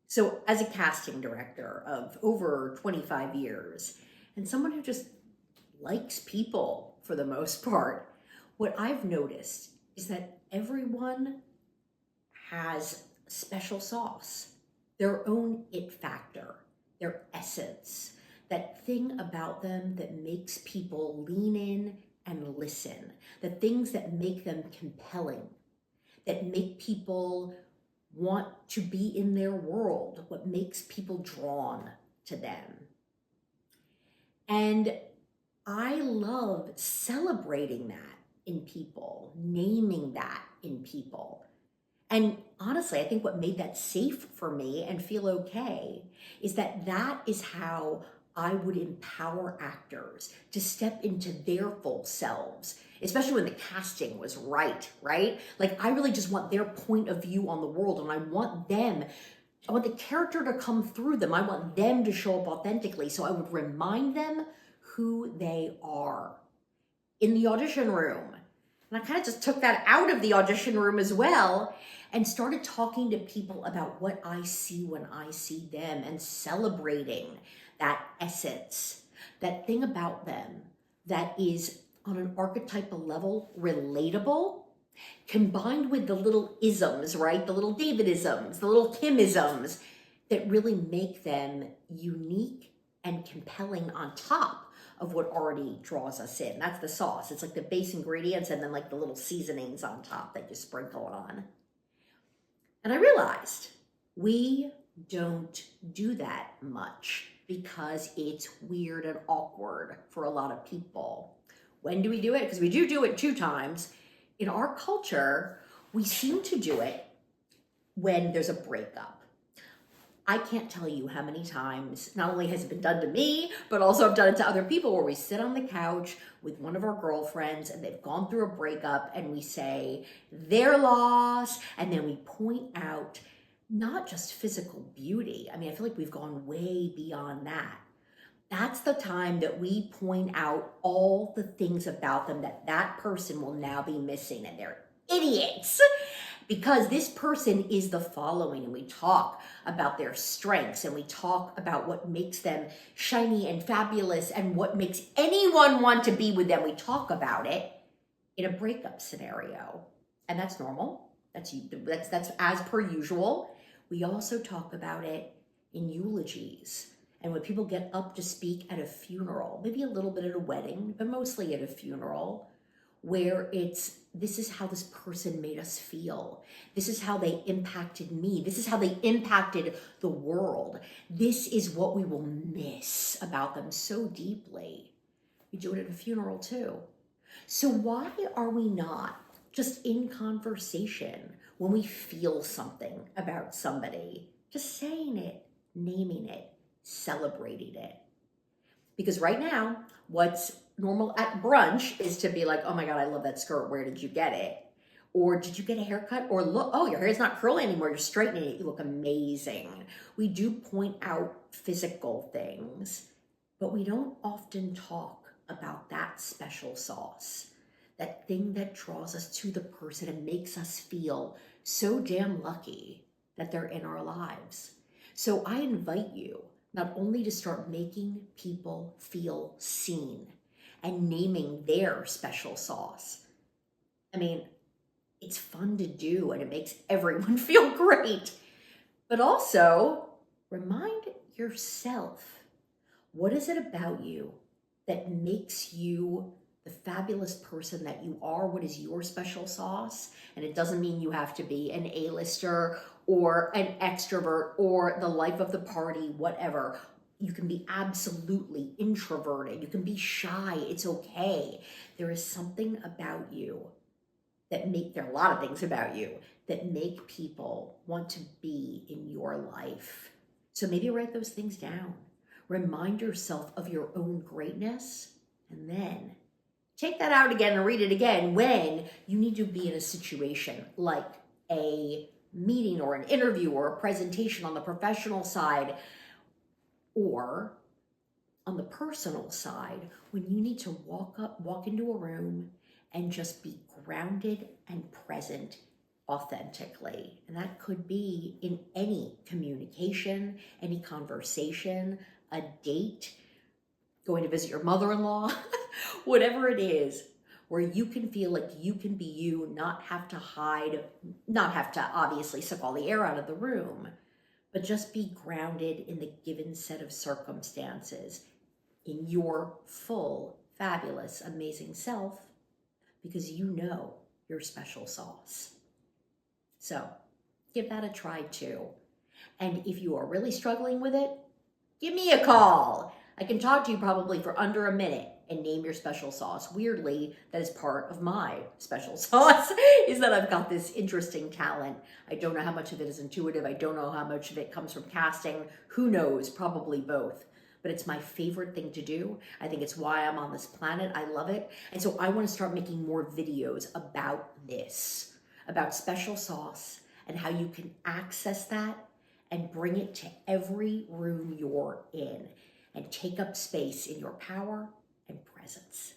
So as a casting director of over 25 years, and someone who just likes people for the most part, what I've noticed is that everyone has special sauce, their own it factor, their essence, that thing about them that makes people lean in and listen, the things that make them compelling, that make people want to be in their world, what makes people drawn to them. And I love celebrating that in people, naming that in people. And honestly, I think what made that safe for me and feel okay is that that is how I would empower actors to step into their full selves, especially when the casting was right? Like, I really just want their point of view on the world, and I want the character to come through them. I want them to show up authentically. So I would remind them who they are in the audition room. And I kind of just took that out of the audition room as well and started talking to people about what I see when I see them and celebrating that essence, that thing about them that is on an archetypal level relatable, combined with the little isms, right? The little David-isms, the little Kim-isms that really make them unique and compelling on top of what already draws us in. That's the sauce. It's like the base ingredients and then like the little seasonings on top that you sprinkle on. And I realized we don't do that much because it's weird and awkward for a lot of people. When do we do it? Because we do it 2 times. In our culture, we seem to do it when there's a breakup. I can't tell you how many times, not only has it been done to me, but also I've done it to other people, where we sit on the couch with one of our girlfriends and they've gone through a breakup and we say their loss, and then we point out not just physical beauty. I mean, I feel like we've gone way beyond that. That's the time that we point out all the things about them that that person will now be missing, and they're idiots. Because this person is the following, and we talk about their strengths, and we talk about what makes them shiny and fabulous and what makes anyone want to be with them. We talk about it in a breakup scenario, and that's normal. That's as per usual. We also talk about it in eulogies, and when people get up to speak at a funeral, maybe a little bit at a wedding, but mostly at a funeral, where it's, this is how this person made us feel. This is how they impacted me. This is how they impacted the world. This is what we will miss about them so deeply. We do it at a funeral too. So why are we not just in conversation when we feel something about somebody, just saying it, naming it, celebrating it? Because right now, what's normal at brunch is to be like, oh my God, I love that skirt. Where did you get it? Or did you get a haircut? Or look, oh, your hair is not curly anymore. You're straightening it. You look amazing. We do point out physical things, but we don't often talk about that special sauce, that thing that draws us to the person and makes us feel so damn lucky that they're in our lives. So I invite you not only to start making people feel seen and naming their special sauce. I mean, it's fun to do and it makes everyone feel great. But also remind yourself, what is it about you that makes you the fabulous person that you are? What is your special sauce? And it doesn't mean you have to be an A-lister or an extrovert or the life of the party, whatever. You can be absolutely introverted. You can be shy. It's okay. There is something about you there are a lot of things about you that make people want to be in your life. So maybe write those things down. Remind yourself of your own greatness, and then take that out again and read it again when you need to be in a situation like a meeting or an interview or a presentation on the professional side, or on the personal side, when you need to walk into a room and just be grounded and present authentically. And that could be in any communication, any conversation, a date, going to visit your mother-in-law, whatever it is, where you can feel like you can be you, not have to hide, not have to obviously suck all the air out of the room, but just be grounded in the given set of circumstances in your full, fabulous, amazing self, because you know your special sauce. So give that a try too. And if you are really struggling with it, give me a call. I can talk to you probably for under a minute and name your special sauce. Weirdly, that is part of my special sauce, is that I've got this interesting talent. I don't know how much of it is intuitive. I don't know how much of it comes from casting. Who knows? Probably both. But it's my favorite thing to do. I think it's why I'm on this planet. I love it. And so I want to start making more videos about this, about special sauce and how you can access that and bring it to every room you're in and take up space in your power and presence.